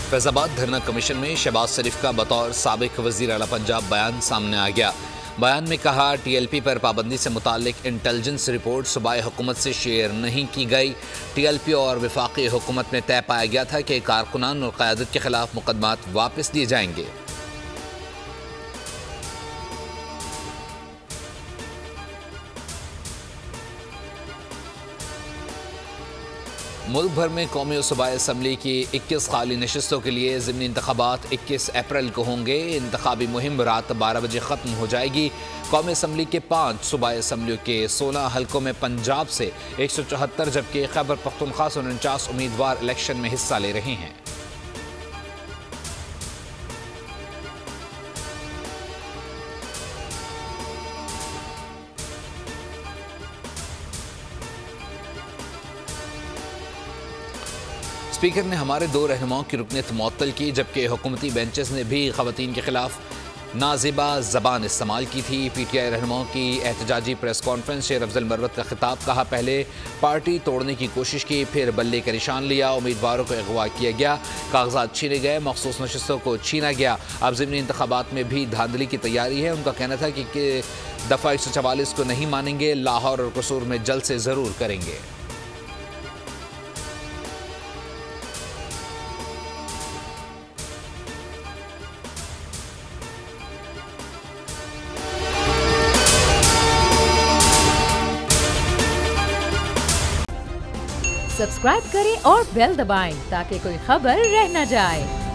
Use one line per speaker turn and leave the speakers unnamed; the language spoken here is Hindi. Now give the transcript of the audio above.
फैजाबाद धरना कमीशन में शहबाज शरीफ का बतौर साबिक वजीर आला पंजाब बयान सामने आ गया। बयान में कहा, TLP पर पाबंदी से मुतालिक इंटेलिजेंस रिपोर्ट सूबाई हुकूमत से शेयर नहीं की गई। TLP और वफाकी हुकूमत में तय पाया गया था कि कारकुनान और क़यादत के खिलाफ मुकदमात वापस लिए जाएंगे। मुल्क भर में कौमी और सूबाई असम्बली की 21 खाली नशस्तों के लिए ज़िमनी इंतखाबात 21 अप्रैल को होंगे। इंतखाबी मुहिम रात 12 बजे ख़त्म हो जाएगी। कौमी असम्बली के 5 सूबाई असम्बलियों के 16 हल्कों में पंजाब से 174 जबकि खैबर पख्तूनख्वा से 49 उम्मीदवार इलेक्शन में हिस्सा ले रहे हैं। स्पीकर ने हमारे 2 रहनुमाओं की रुकनीत मुअत्तल की, जबकि हुकूमती बेंचेस ने भी ख़वातीन के खिलाफ नाज़िबा ज़बान इस्तेमाल की थी। PTI रहनुमाओं की एहतजाजी प्रेस कॉन्फ्रेंस शेर अफजल मरवत का खिताब। कहा, पहले पार्टी तोड़ने की कोशिश की, फिर बल्ले का निशान लिया, उम्मीदवारों को अगवा किया गया, कागजात छीने गए, मखसूस नशस्तों को छीना गया। अब ज़िमनी इंतखाबात में भी धांधली की तैयारी है। उनका कहना था कि दफ़ा 144 को नहीं मानेंगे, लाहौर और कसूर में जल्द से ज़रूर करेंगे।
सब्सक्राइब करें और बेल दबाएं ताकि कोई खबर रह न जाए।